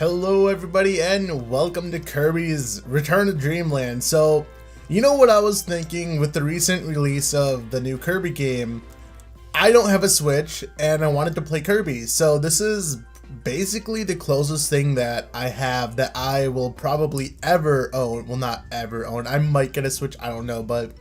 Hello everybody and welcome to Kirby's Return to Dreamland. So, you know what I was thinking with the recent release of the new Kirby game? I don't have a Switch and I wanted to play Kirby. So this is basically the closest thing that I have that I will probably ever own. Well, not ever own. I might get a Switch, I don't know, but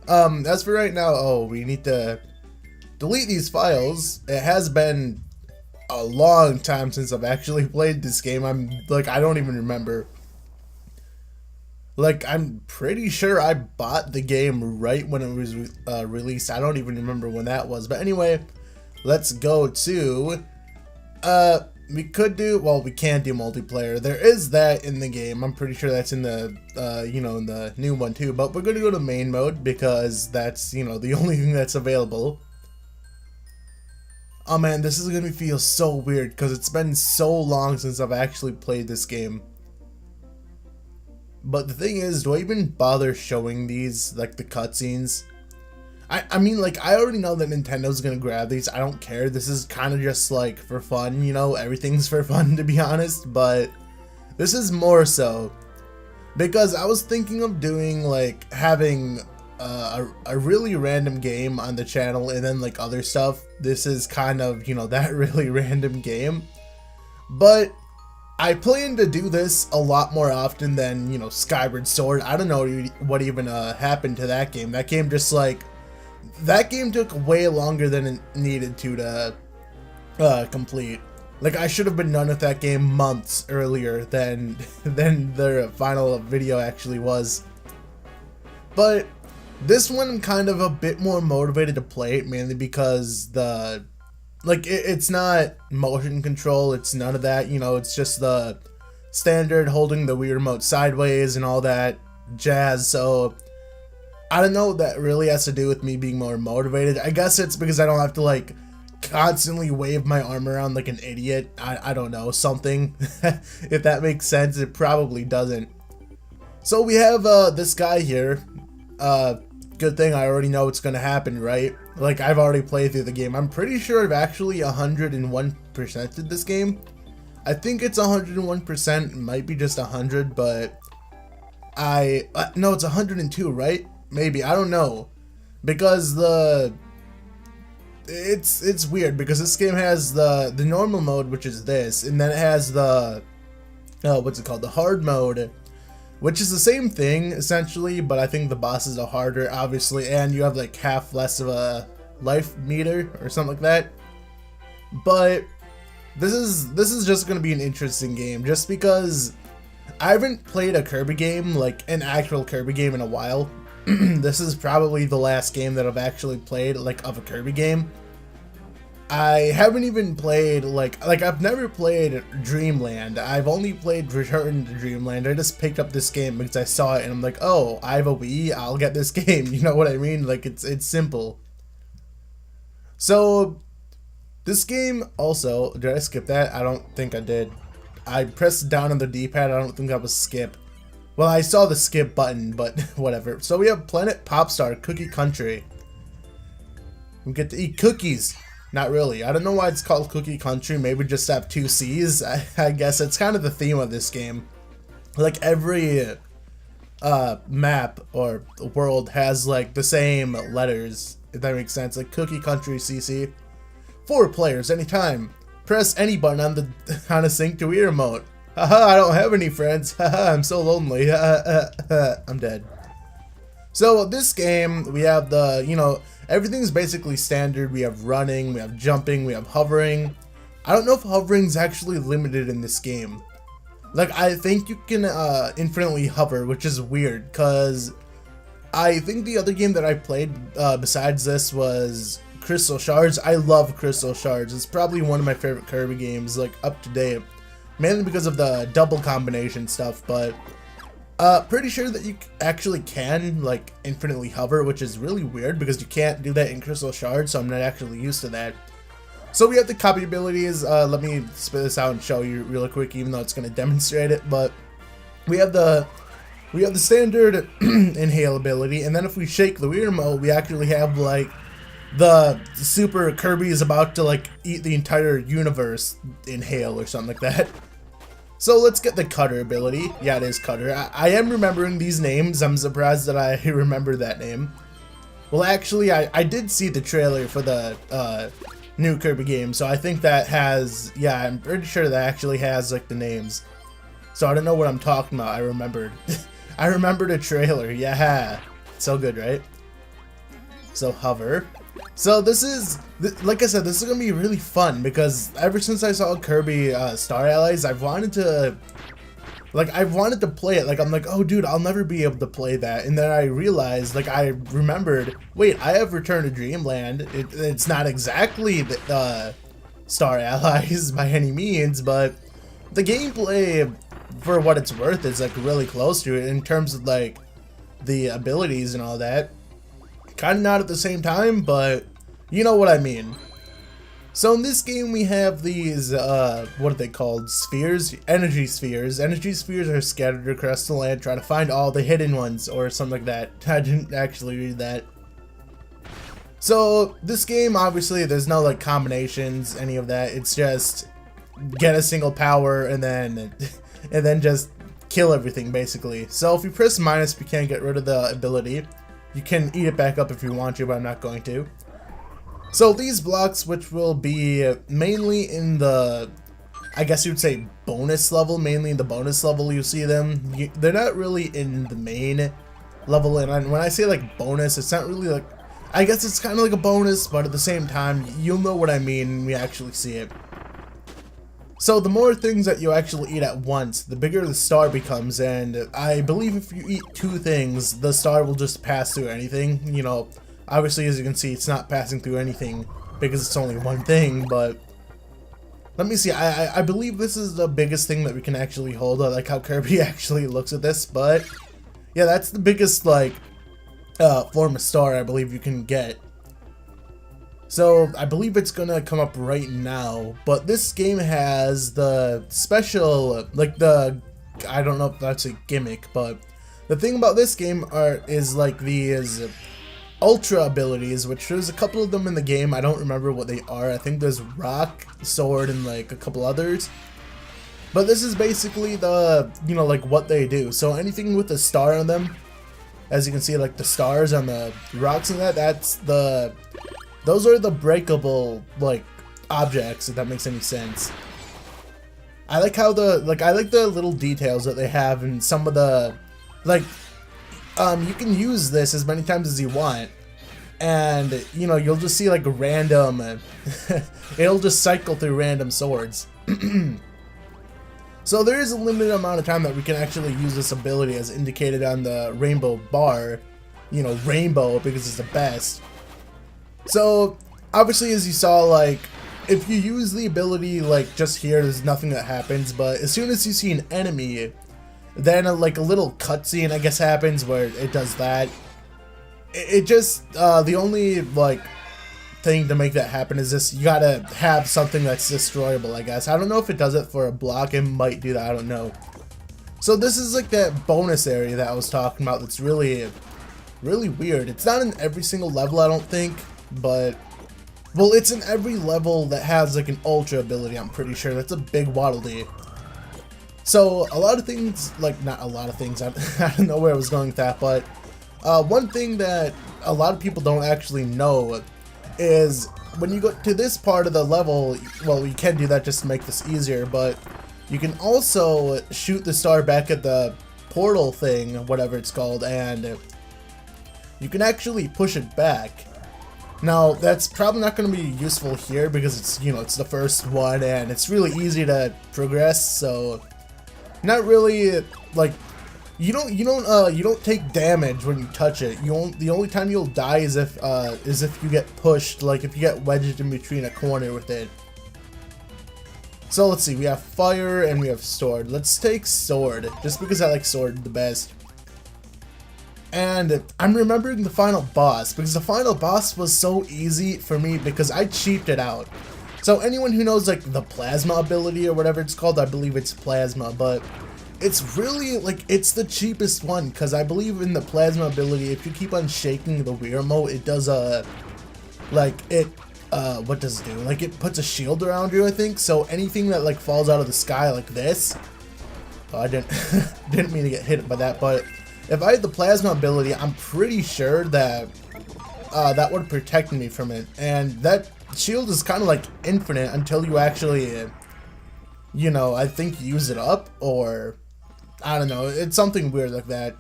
as for right now, we need to delete these files. It has been a long time since I've actually played this game. I don't even remember. I'm pretty sure I bought the game right when it was released. I don't even remember when that was. But anyway, let's go to, we can do multiplayer. There is that in the game. I'm pretty sure that's in the, in the new one too. But we're going to go to main mode because that's, the only thing that's available. Oh man, this is gonna feel so weird because it's been so long since I've actually played this game. But the thing is, do I even bother showing these, like the cutscenes? I already know that Nintendo's gonna grab these. I don't care. This is kind of just like for fun, everything's for fun to be honest. But this is more so because I was thinking of doing having a really random game on the channel and then other stuff. This is kind of that really random game, but I plan to do this a lot more often than Skyward Sword. I don't know what even happened to that game. That game just that game took way longer than it needed to complete. I should have been done with that game months earlier than their final video actually was. But this one I'm kind of a bit more motivated to play it, mainly because it's not motion control, it's none of that, it's just the standard holding the Wii remote sideways and all that jazz. So I don't know what that really has to do with me being more motivated. I guess it's because I don't have to constantly wave my arm around like an idiot. I don't know, something. If that makes sense. It probably doesn't. So we have this guy here. Good thing I already know what's gonna happen, right? I've already played through the game. I'm pretty sure I've actually 101%ed this game. I think it's 101%, it might be just 100, but no, it's 102, right? Maybe, I don't know. Because it's weird because this game has the normal mode, which is this, and then it has the, what's it called? The hard mode, which is the same thing essentially, but I think the bosses are harder, obviously, and you have half less of a life meter or something like that. But this is just gonna be an interesting game, just because I haven't played a Kirby game, an actual Kirby game, in a while. This is probably the last game that I've actually played of a Kirby game. I haven't even played, I've never played Dreamland. I've only played Return to Dreamland. I just picked up this game because I saw it and I'm like, oh, I have a Wii, I'll get this game. You know what I mean? It's simple. So, this game also, did I skip that? I don't think I did. I pressed down on the D-pad, I don't think that was skip. Well, I saw the skip button, but whatever. So we have Planet Popstar Cookie Country. We get to eat cookies. Not really. I don't know why it's called Cookie Country. Maybe just have two C's. I guess it's kind of the theme of this game. Every map or world has the same letters, if that makes sense. Cookie Country CC. 4 players anytime. Press any button on a sync to Wii remote. Haha, I don't have any friends. Haha, I'm so lonely. I'm dead. So this game, we have everything's basically standard. We have running, we have jumping, we have hovering. I don't know if hovering's actually limited in this game. I think you can infinitely hover, which is weird, because I think the other game that I played besides this was Crystal Shards. I love Crystal Shards. It's probably one of my favorite Kirby games, up to date. Mainly because of the double combination stuff, but pretty sure that you actually can infinitely hover, which is really weird because you can't do that in Crystal Shards, so I'm not actually used to that. So we have the copy abilities. Let me spit this out and show you really quick, even though it's going to demonstrate it. But we have the standard inhale ability, and then if we shake the Wii remote, we actually have the super Kirby is about to eat the entire universe inhale or something like that. So let's get the cutter ability. Yeah, it is cutter. I am remembering these names. I'm surprised that I remember that name. Well, actually, I did see the trailer for the new Kirby game, so I think that has, yeah, I'm pretty sure that actually has like the names. So I don't know what I'm talking about. I remembered. I remembered a trailer. Yeah, so good, right? So hover. So this is, like I said, this is gonna be really fun because ever since I saw Kirby Star Allies, I've wanted to play it. Like, I'm like, oh dude, I'll never be able to play that. And then I realized, like, I remembered, wait, I have Return to Dreamland. It's not exactly the Star Allies by any means, but the gameplay, for what it's worth, is like really close to it in terms of like the abilities and all that. Kind of not at the same time, but you know what I mean. So in this game we have these, what are they called? Spheres? Energy spheres. Energy spheres are scattered across the land. Try to find all the hidden ones or something like that. I didn't actually read that. So this game, obviously, there's no like combinations, any of that. It's just get a single power and then just kill everything basically. So if you press minus, you can't get rid of the ability. You can eat it back up if you want to, but I'm not going to. So these blocks, which will be mainly in the, I guess you would say bonus level, mainly in the bonus level you see them. They're not really in the main level, and when I say like bonus, it's not really like, I guess it's kind of like a bonus, but at the same time, you'll know what I mean when we actually see it. So the more things that you actually eat at once, the bigger the star becomes, and I believe if you eat 2 things, the star will just pass through anything. You know, obviously as you can see, it's not passing through anything because it's only one thing, but let me see, I believe this is the biggest thing that we can actually hold. I like how Kirby actually looks at this, but yeah, that's the biggest like form of star I believe you can get. So I believe it's gonna come up right now, but this game has the special, like the, I don't know if that's a gimmick, but the thing about this game is like these ultra abilities, which there's a couple of them in the game. I don't remember what they are. I think there's rock, sword, and like a couple others. But this is basically the, you know, like what they do. So anything with a star on them, as you can see, like the stars on the rocks and those are the breakable, like, objects, if that makes any sense. I like how I like the little details that they have in some of the, like, you can use this as many times as you want, and, you know, you'll just see, like, random, it'll just cycle through random swords. So there is a limited amount of time that we can actually use this ability as indicated on the rainbow bar, you know, rainbow, because it's the best. So, obviously, as you saw, like, if you use the ability, like, just here, there's nothing that happens, but as soon as you see an enemy, then, like, a little cutscene, I guess, happens where it does that. It just, the only, like, thing to make that happen is this, you gotta have something that's destroyable, I guess. I don't know if it does it for a block, it might do that, I don't know. So this is, like, that bonus area that I was talking about that's really, really weird. It's not in every single level, I don't think. But, well, it's in every level that has like an ultra ability, I'm pretty sure. That's a big Waddle Dee. So a lot of things, like, not a lot of things, I don't know where I was going with that, but one thing that a lot of people don't actually know is when you go to this part of the level, well, you can do that just to make this easier, but you can also shoot the star back at the portal thing, whatever it's called, and you can actually push it back. Now, that's probably not going to be useful here because it's, you know, it's the first one and it's really easy to progress, so not really, like, you don't take damage when you touch it. The only time you'll die is if you get pushed, like if you get wedged in between a corner with it. So let's see, we have fire and we have sword. Let's take sword, just because I like sword the best. And I'm remembering the final boss, because the final boss was so easy for me because I cheaped it out. So anyone who knows like the plasma ability or whatever it's called, I believe it's plasma, but it's really like, it's the cheapest one, because I believe in the plasma ability, if you keep on shaking the Wii remote, it does what does it do? Like it puts a shield around you, I think, so anything that like falls out of the sky like this, Oh, I didn't didn't mean to get hit by that, but if I had the plasma ability, I'm pretty sure that that would protect me from it. And that shield is kind of like infinite until you actually, you know, I think use it up, or I don't know, it's something weird like that.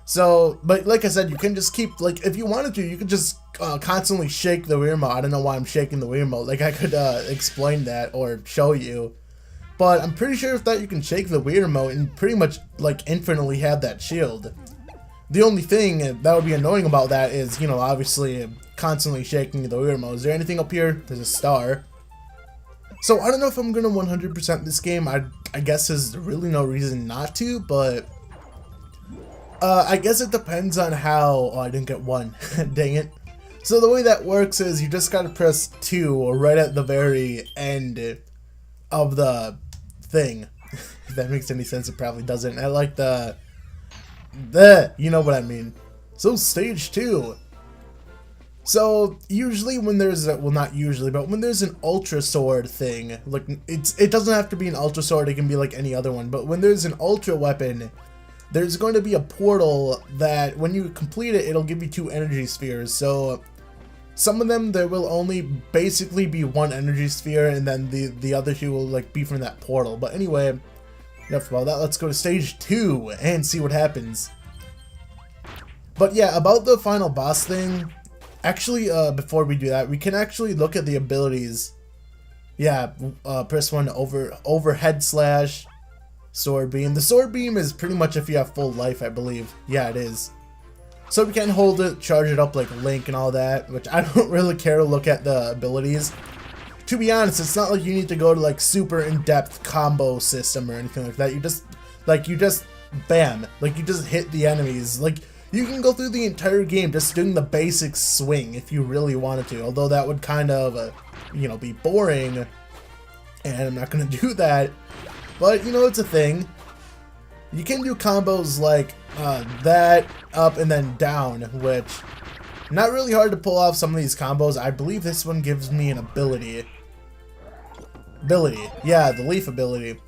So, but like I said, you can just keep, like, if you wanted to, you could just constantly shake the Wiimote. I don't know why I'm shaking the Wiimote. Like, I could explain that or show you. But I'm pretty sure if that you can shake the Wiimote and pretty much, like, infinitely have that shield. The only thing that would be annoying about that is, you know, obviously constantly shaking the Wiimote. Is there anything up here? There's a star. So, I don't know if I'm going to 100% this game. I guess there's really no reason not to, but I guess it depends on how... Oh, I didn't get one. Dang it. So the way that works is you just gotta press 2 right at the very end of the thing. If that makes any sense, it probably doesn't. I like the you know what I mean. So stage 2. So usually when there's a, well, not usually, but when there's an ultra sword thing, like it doesn't have to be an ultra sword, it can be like any other one, but when there's an ultra weapon, there's going to be a portal that when you complete it, it'll give you 2 energy spheres. So some of them, there will only basically be 1 energy sphere, and then the other 2 will like be from that portal. But anyway, enough about that. Let's go to stage 2 and see what happens. But yeah, about the final boss thing, actually, before we do that, we can actually look at the abilities. Yeah, press 1 overhead slash. Sword beam. The sword beam is pretty much if you have full life, I believe. Yeah, it is. So we can hold it, charge it up like Link and all that, which I don't really care to look at the abilities. To be honest, it's not like you need to go to like super in-depth combo system or anything like that. You just bam, like you just hit the enemies. Like you can go through the entire game just doing the basic swing if you really wanted to. Although that would kind of, you know, be boring, and I'm not gonna do that. But, you know, it's a thing. You can do combos like that, up, and then down, which, not really hard to pull off some of these combos. I believe this one gives me an ability. Yeah, the leaf ability.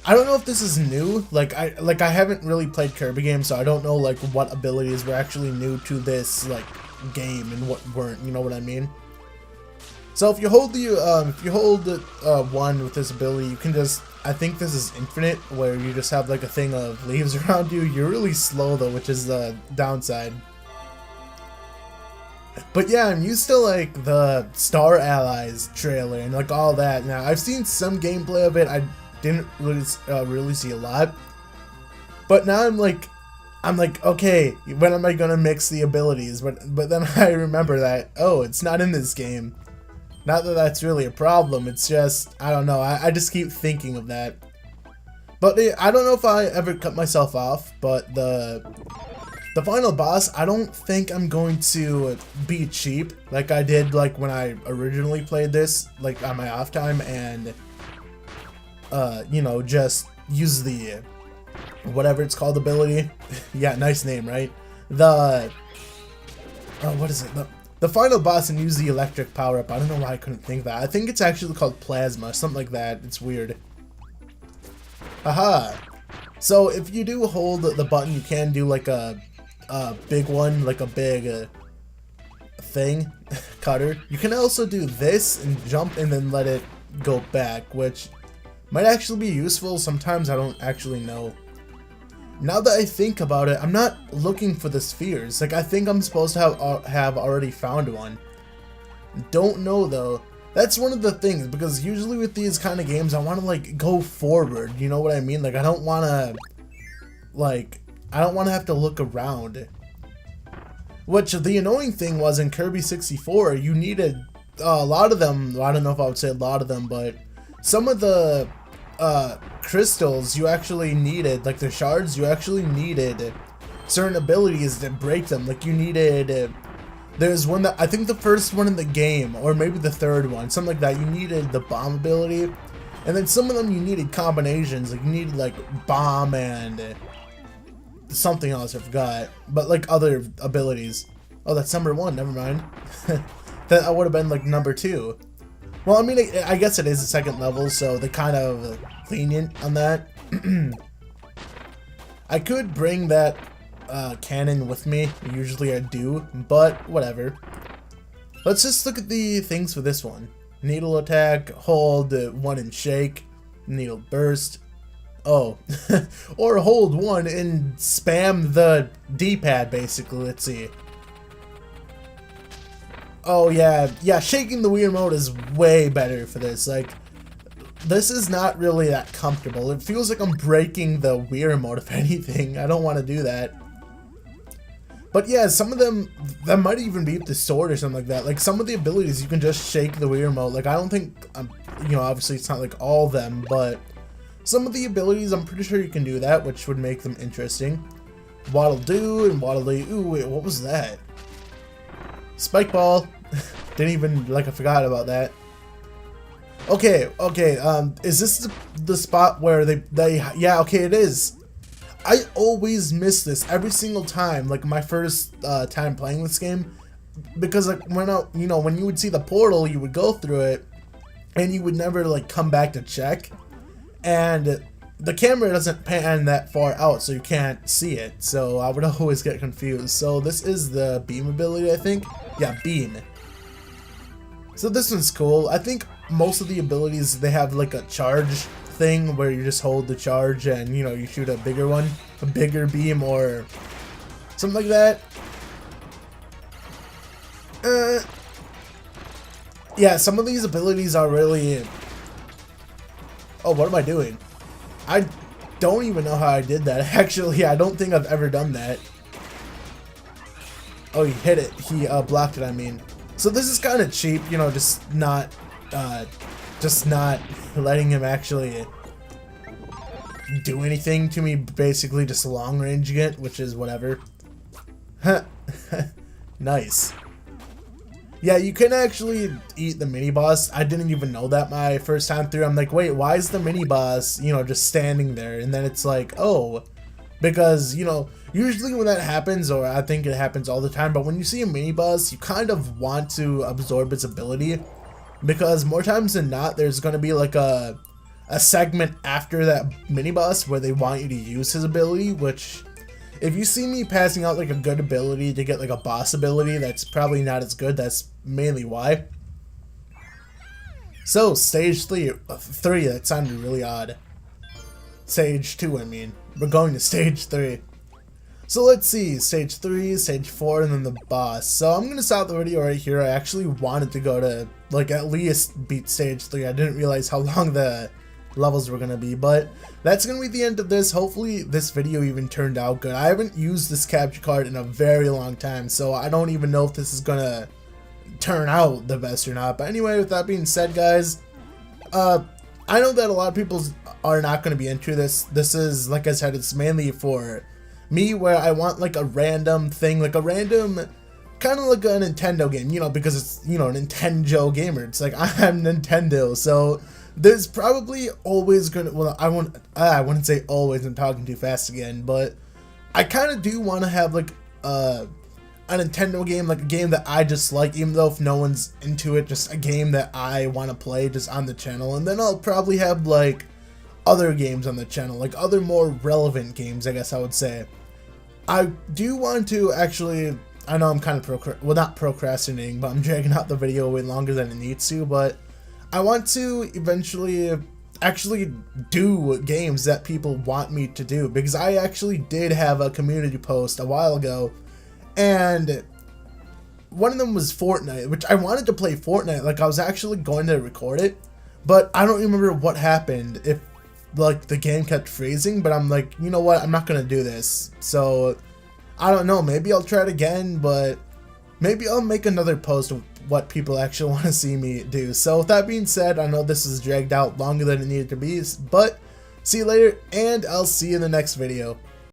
I don't know if this is new. Like I haven't really played Kirby games, so I don't know, like, what abilities were actually new to this, like, game and what weren't, you know what I mean? So if you hold the 1 with this ability, you can just, I think this is infinite, where you just have like a thing of leaves around you. You're really slow though, which is the downside. But yeah, I'm used to like the Star Allies trailer and like all that. Now I've seen some gameplay of it. I didn't really see a lot. But now I'm like, okay, when am I gonna mix the abilities? But then I remember that, oh, it's not in this game. Not that that's really a problem, it's just, I don't know, I just keep thinking of that. But I don't know if I ever cut myself off, but the final boss, I don't think I'm going to be cheap like I did like when I originally played this, like on my off time, and you know, just use the whatever it's called ability. Yeah, nice name, right? What is it? The final boss, and use the electric power-up. I don't know why I couldn't think of that. I think it's actually called Plasma, something like that. It's weird. Haha. So if you do hold the button, you can do like a big one, like a big thing, cutter. You can also do this and jump and then let it go back, which might actually be useful. Sometimes I don't actually know. Now that I think about it, I'm not looking for the spheres. Like, I think I'm supposed to have already found one. Don't know, though. That's one of the things, because usually with these kind of games, I want to, like, go forward. You know what I mean? Like, I don't want to, like, I don't want to have to look around. Which, the annoying thing was, in Kirby 64, you needed a lot of them. I don't know if I would say a lot of them, but some of the crystals you actually needed, like the shards, you actually needed certain abilities to break them. Like you needed, there's one that, I think the first one in the game, or maybe the third one, something like that, you needed the bomb ability, and then some of them you needed combinations, like you needed like bomb and something else, I forgot, but like other abilities. Oh, that's number 1, never mind. That would have been like number 2. Well, I mean, I guess it is the second level, so they're kind of lenient on that. I could bring that cannon with me, usually I do, but whatever. Let's just look at the things for this one. Needle attack, hold 1 and shake, needle burst. Oh, or hold 1 and spam the D-pad basically, let's see. Oh yeah, shaking the Wii remote is way better for this. Like, this is not really that comfortable. It feels like I'm breaking the Wii remote if anything. I don't want to do that. But yeah, some of them, that might even be with the sword or something like that. Like, some of the abilities, you can just shake the Wii remote. Like, I don't think, you know, obviously it's not like all of them, but some of the abilities, I'm pretty sure you can do that, which would make them interesting. Waddle do and waddle dee. Ooh, wait, what was that? Spike ball. Didn't even, like, I forgot about that. Okay, is this the spot where yeah, okay, it is. I always miss this every single time, like my first time playing this game, because like when when you would see the portal, you would go through it, and you would never like come back to check, and the camera doesn't pan that far out, so you can't see it. So I would always get confused. So this is the beam ability, I think. Yeah, beam. So this one's cool. I think most of the abilities, they have like a charge thing where you just hold the charge and, you know, you shoot a bigger one, a bigger beam or something like that. Yeah, some of these abilities are really... Oh, what am I doing? I don't even know how I did that. Actually, I don't think I've ever done that. Oh, he hit it. He blocked it, I mean. So this is kind of cheap, you know, just not letting him actually do anything to me, basically just long ranging it, which is whatever. Nice. Yeah, you can actually eat the mini boss. I didn't even know that my first time through. I'm like, wait, why is the mini boss, you know, just standing there? And then it's like, oh, because, you know, usually when that happens, or I think it happens all the time, but when you see a mini boss, you kind of want to absorb its ability, because more times than not, there's going to be like a segment after that mini boss where they want you to use his ability, which if you see me passing out like a good ability to get like a boss ability, that's probably not as good. That's mainly why. So stage 3, that sounded really odd. Stage 2, I mean. We're going to stage 3. So let's see, stage 3, stage 4, and then the boss. So I'm going to stop the video right here. I actually wanted to go to, like, at least beat stage 3. I didn't realize how long the levels were going to be, but that's going to be the end of this. Hopefully this video even turned out good. I haven't used this capture card in a very long time, so I don't even know if this is going to turn out the best or not. But anyway, with that being said, guys, I know that a lot of people are not going to be into this. This is, like I said, it's mainly for me, where I want like a random thing, like a random, kind of like a Nintendo game, you know, because it's, you know, Nintendo gamer. It's like, I'm Nintendo, so there's probably always gonna, well, I wouldn't say always, I'm talking too fast again, but I kind of do want to have like a Nintendo game, like a game that I just like, even though if no one's into it, just a game that I want to play just on the channel. And then I'll probably have like other games on the channel, like other more relevant games, I guess I would say. I do want to actually, I know I'm kind of not procrastinating, but I'm dragging out the video way longer than it needs to, but I want to eventually actually do games that people want me to do, because I actually did have a community post a while ago, and one of them was Fortnite, which I wanted to play Fortnite. Like, I was actually going to record it, but I don't remember what happened, if like the game kept freezing, but I'm like, you know what, I'm not gonna do this. So I don't know, maybe I'll try it again, but maybe I'll make another post of what people actually want to see me do. So with that being said, I know this is dragged out longer than it needed to be, but see you later, and I'll see you in the next video.